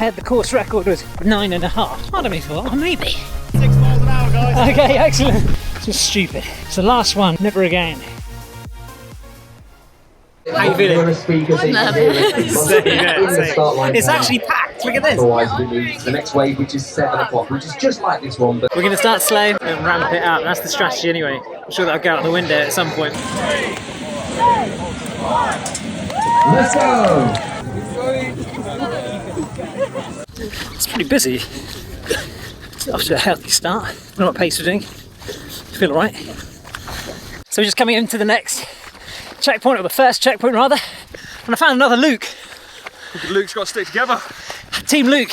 heard the course record was 9.5. Part of me thought, oh, maybe. 6 miles an hour, guys. Okay, excellent. This was stupid. It's the last one, never again. How you feeling? Same. It's actually packed, look at this. Otherwise we move to the next wave, which is 7 o'clock, which is just like this one. But We're going to start slow and ramp it up. That's the strategy anyway. I'm sure that'll go out the window at some point. let's go! It's pretty busy. It's off to a healthy start. I don't know what pace we're doing. Feel alright. So we're just coming into the next checkpoint, or the first checkpoint rather. And I found another Luke. Luke's got to stick together. Team Luke.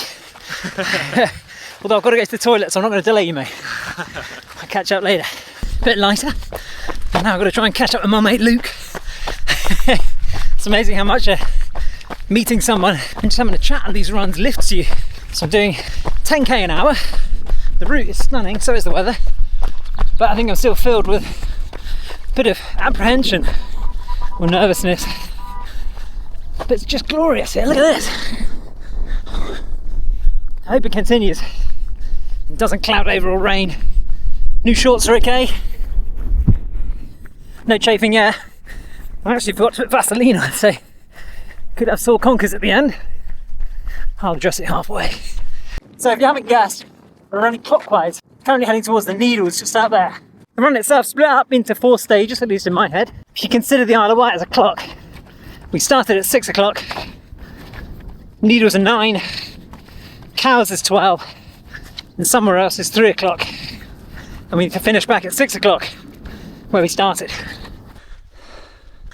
Although I've got to go to the toilet, so I'm not going to delay you, mate. I'll catch up later. A bit lighter. And now I've got to try and catch up with my mate Luke. It's amazing how much meeting someone and just having a chat on these runs lifts you. So I'm doing 10k an hour. The route is stunning, so is the weather. But I think I'm still filled with a bit of apprehension or nervousness. But it's just glorious here, look at this. I hope it continues. It doesn't cloud over or rain. New shorts are okay. No chafing yet. I actually forgot to put Vaseline on, so could have sore conkers at the end. I'll address it halfway. So if you haven't guessed, we're running clockwise. Currently heading towards the Needles just out there. The run itself split up into 4 stages, at least in my head. If you consider the Isle of Wight as a clock, we started at 6 o'clock. Needles are 9. Cowes is 12. And somewhere else is 3 o'clock. And we need to finish back at 6 o'clock where we started.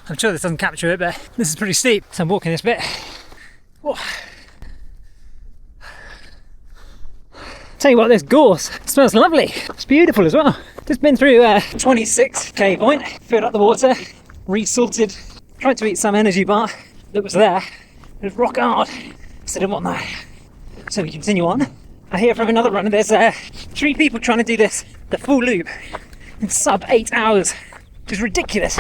I'm sure this doesn't capture it, but this is pretty steep, so I'm walking this bit. Whoa. Tell you what, this gorse smells lovely. It's beautiful as well. Just been through a 26k point, filled up the water, resalted, tried to eat some energy bar that was there. It was rock hard, so I didn't want that. So we continue on. I hear from another runner there's 3 people trying to do this, the full loop, in sub 8 hours, which is ridiculous.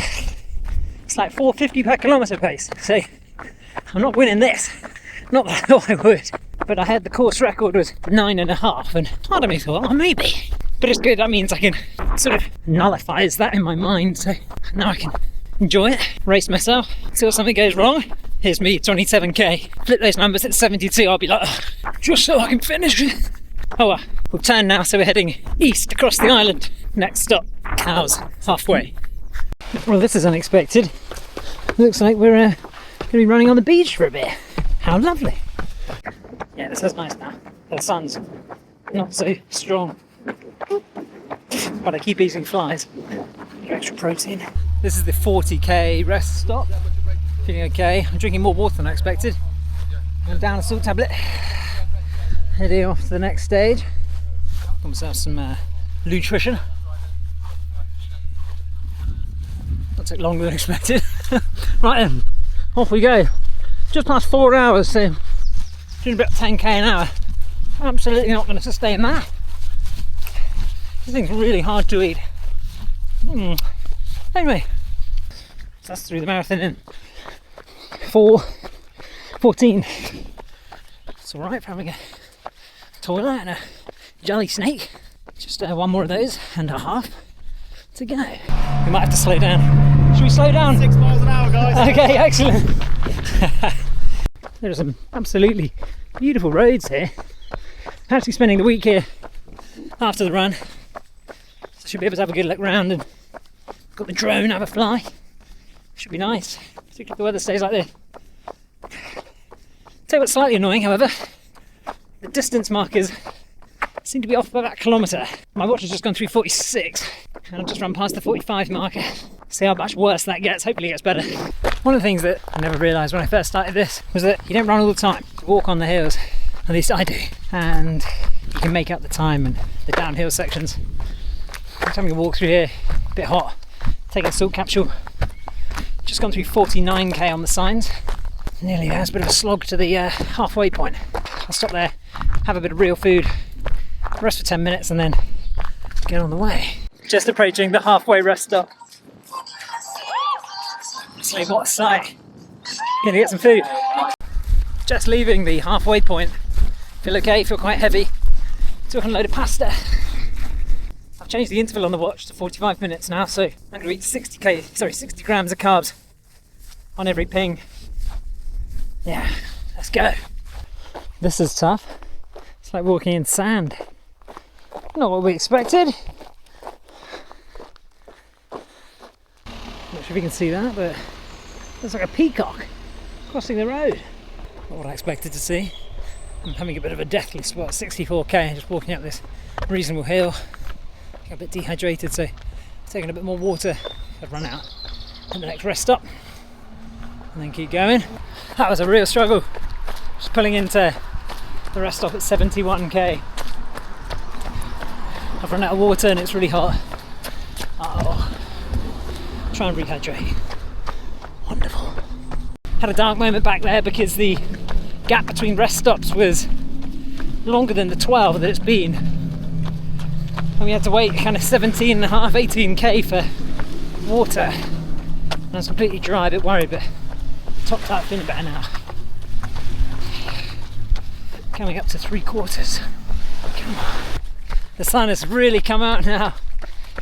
It's like 450 per kilometre pace, so I'm not winning this. Not that I thought I would, but I heard the course record was 9.5, and part of me thought, oh, maybe. But it's good, that means I can sort of nullifies that in my mind, so now I can enjoy it, race myself, until something goes wrong. Here's me, 27k. Flip those numbers at 72, I'll be like, oh, just so I can finish it. Oh well, we'll turn now, so we're heading east across the island. Next stop, Cowes, halfway. Well, this is unexpected. Looks like we're going to be running on the beach for a bit. How lovely. Yeah, this is nice now. The sun's not so strong. But I keep eating flies. Extra protein. This is the 40k rest stop. Feeling okay. I'm drinking more water than I expected. I'm down a salt tablet. Heading off to the next stage. Got myself some nutrition. That took longer than expected. Right then, off we go. Just past 4 hours, so doing about 10k an hour. Absolutely not going to sustain that. This thing's really hard to eat. Anyway, so that's through the marathon in 4:14. It's alright for having a toilet and a jelly snake. Just one more of those and a half to go. We might have to slow down. Should we slow down? 6 miles an hour, guys. Okay, excellent. There are some absolutely beautiful roads here. Actually spending the week here after the run, so I should be able to have a good look round and got the drone, have a fly. Should be nice, particularly if the weather stays like this. Tell you what's slightly annoying, however, the distance markers seem to be off by about a kilometre. My watch has just gone through 46 and I've just run past the 45 marker. See how much worse that gets, hopefully it gets better. One of the things that I never realised when I first started this was that you don't run all the time, you walk on the hills, at least I do, and you can make up the time and the downhill sections. I'm just having a walk through here, a bit hot, taking a salt capsule, just gone through 49k on the signs, nearly there. It's a bit of a slog to the halfway point. I'll stop there, have a bit of real food, rest for 10 minutes and then get on the way. Just approaching the halfway rest stop. See what a sight. Gonna get some food. Just leaving the halfway point Feel okay, feel quite heavy. Took on a load of pasta. I've changed the interval on the watch to 45 minutes now, so I'm going to eat 60 grams of carbs on every ping. Yeah, let's go. This is tough. It's like walking in sand. Not what we expected. Not sure if you can see that, but looks like a peacock crossing the road. Not what I expected to see. I'm having a bit of a deathly spot, 64k, just walking up this reasonable hill. Got a bit dehydrated, so taking a bit more water. I've run out at the next rest stop and then keep going. That was a real struggle, just pulling into the rest stop at 71k. I've run out of water and it's really hot. Oh, try and rehydrate. Wonderful. Had a dark moment back there because the gap between rest stops was longer than the 12 that it's been. And we had to wait kind of 17 and a half, 18k for water. And I was completely dry, a bit worried, but topped out, feeling better now. Coming up to 3/4. Come on. The sun has really come out now.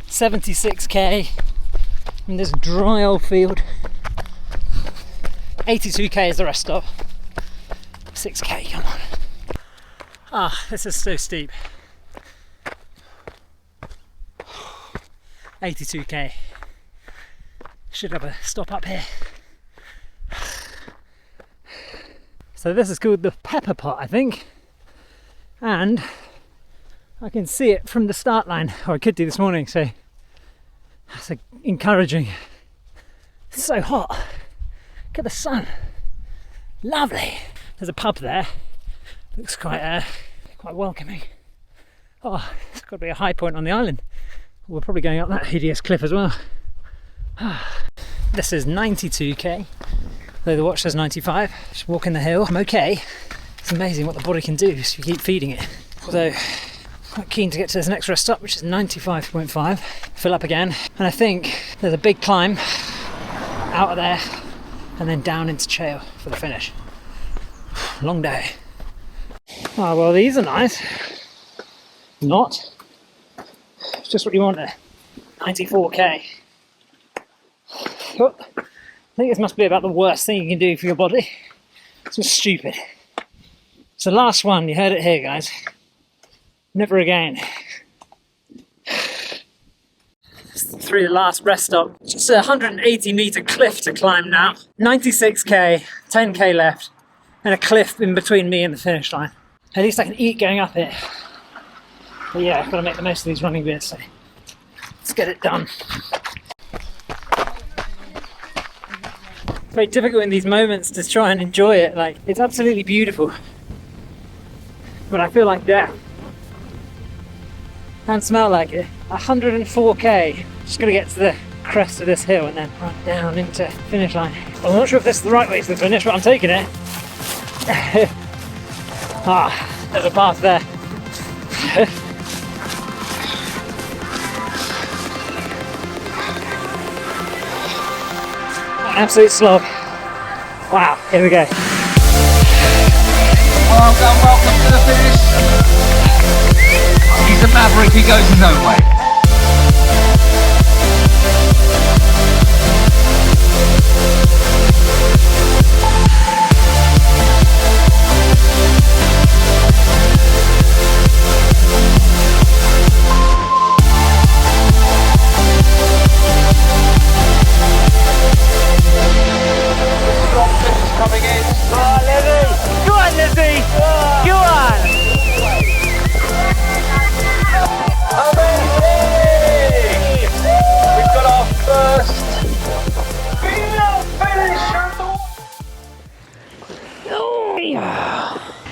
76k in this dry old field. 82k is the rest stop. 6k, come on. Ah, this is so steep. 82k. Should have a stop up here. So this is called the pepper pot, I think. And I can see it from the start line, or I could do this morning, so that's encouraging. It's so hot. Look at the sun. Lovely. There's a pub there. Looks quite welcoming. Oh, it's got to be a high point on the island. We're probably going up that hideous cliff as well. This is 92k, though the watch says 95. Just walking the hill. I'm okay. It's amazing what the body can do if you keep feeding it. Although, quite keen to get to this next rest stop, which is 95.5. Fill up again. And I think there's a big climb out of there and then down into Chail for the finish. Long day. Oh, well, these are nice. Not. It's just what you want there. 94k. Oh, I think this must be about the worst thing you can do for your body. It's just stupid. It's the last one, you heard it here, guys. Never again. Through the last rest stop. Just a 180 metre cliff to climb now. 96k, 10k left, and a cliff in between me and the finish line. At least I can eat going up it. But yeah, I've got to make the most of these running bits, so let's get it done. It's very difficult in these moments to try and enjoy it. Like, it's absolutely beautiful, but I feel like death. And smell like it. 104k. Just got to get to the crest of this hill and then run down into finish line. I'm not sure if this is the right way to the finish, but I'm taking it. There's a path there. Absolute slog. Wow, here we go. Well done, welcome to the finish. He's a maverick, he goes his own way.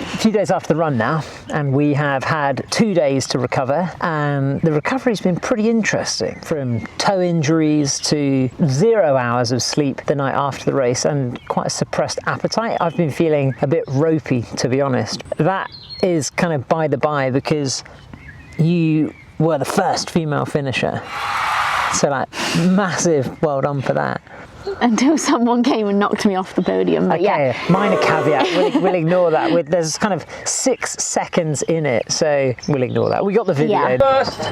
A few days after the run now, and we have had 2 days to recover, and the recovery's been pretty interesting, from toe injuries to 0 hours of sleep the night after the race and quite a suppressed appetite. I've been feeling a bit ropey, to be honest. That is kind of by the by because you were the first female finisher, so like massive well done for that. until someone came and knocked me off the podium. But Okay, minor caveat, we'll ignore that. There's kind of 6 seconds in it, so we'll ignore that. We got the video. Yeah. First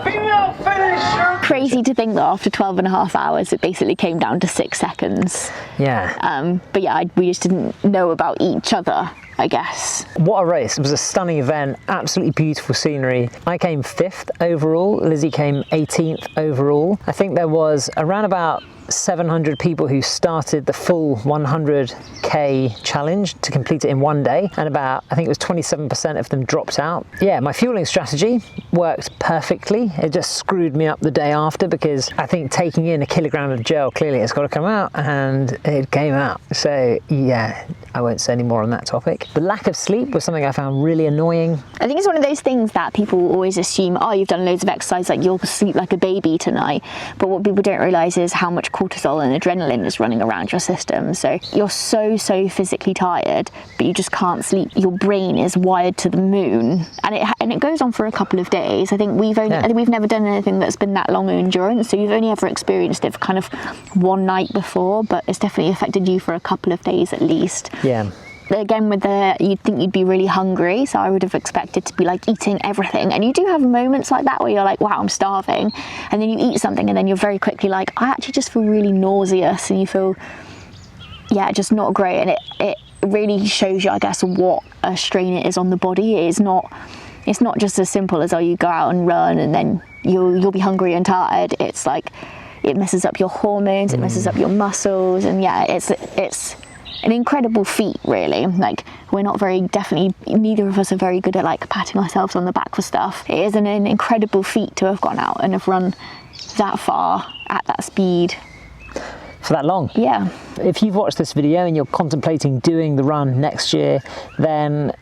female finisher. Crazy to think that after 12 and a half hours, it basically came down to 6 seconds. Yeah. But yeah, we just didn't know about each other, I guess. What a race. It was a stunning event, absolutely beautiful scenery. I came 5th overall, Lizzie came 18th overall. I think there was around about 700 people who started the full 100k challenge to complete it in one day, and about, I think it was 27% of them dropped out. Yeah, my fueling strategy worked perfectly. It just screwed me up the day after because I think taking in a kilogram of gel, clearly it's got to come out, and it came out. So yeah, I won't say any more on that topic. The lack of sleep was something I found really annoying. I think it's one of those things that people always assume, oh, you've done loads of exercise, like you'll sleep like a baby tonight. But what people don't realise is how much cortisol and adrenaline is running around your system. So you're so physically tired, but you just can't sleep. Your brain is wired to the moon, and it goes on for a couple of days. I think we've never done anything that's been that long endurance, so you've only ever experienced it for kind of one night before, but it's definitely affected you for a couple of days at least. Yeah. Again, you'd think you'd be really hungry, so I would have expected to be like eating everything, and you do have moments like that where you're like, wow, I'm starving, and then you eat something and then you're very quickly like, I actually just feel really nauseous, and you feel, yeah, just not great. And it really shows you, I guess, what a strain it is on the body. It's not just as simple as, oh, you go out and run and then you'll be hungry and tired. It's like it messes up your hormones, it messes up your muscles, and yeah, it's an incredible feat, really. Like, we're not neither of us are very good at like patting ourselves on the back for stuff. It is an incredible feat to have gone out and have run that far at that speed For that long. Yeah. If you've watched this video and you're contemplating doing the run next year, then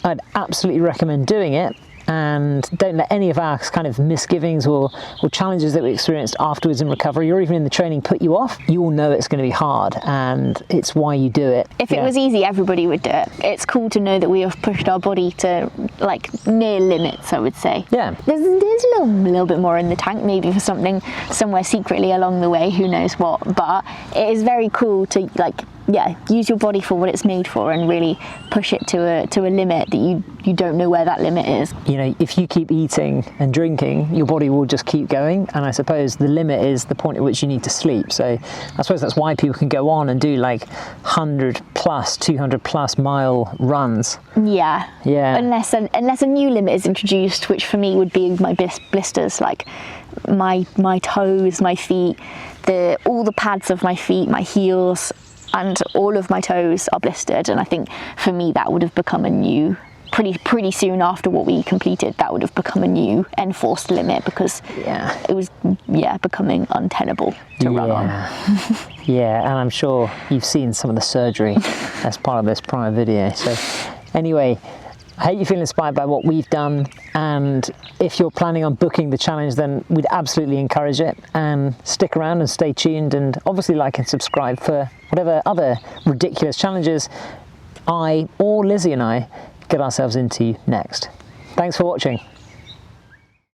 I'd absolutely recommend doing it. And don't let any of our kind of misgivings or challenges that we experienced afterwards in recovery or even in the training put you off. You will know it's going to be hard, and it's why you do it. If it was easy, everybody would do it. It's cool to know that we have pushed our body to like near limits, I would say. Yeah. There's a little bit more in the tank, maybe for something somewhere secretly along the way, who knows what. But it is very cool to use your body for what it's made for and really push it to a limit that you don't know where that limit is. You know, if you keep eating and drinking, your body will just keep going, and I suppose the limit is the point at which you need to sleep. So I suppose that's why people can go on and do like 100 plus, 200 plus mile runs. Yeah. Unless a new limit is introduced, which for me would be my blisters, like my toes, my feet, all the pads of my feet, my heels, and all of my toes are blistered. And I think for me that would have become a new, pretty soon after what we completed, that would have become a new enforced limit, because it was becoming untenable to run on. Yeah, and I'm sure you've seen some of the surgery as part of this prior video. So anyway, I hope you feel inspired by what we've done, and if you're planning on booking the challenge, then we'd absolutely encourage it, and stick around and stay tuned, and obviously like and subscribe for whatever other ridiculous challenges I or Lizzie and I get ourselves into next. Thanks for watching.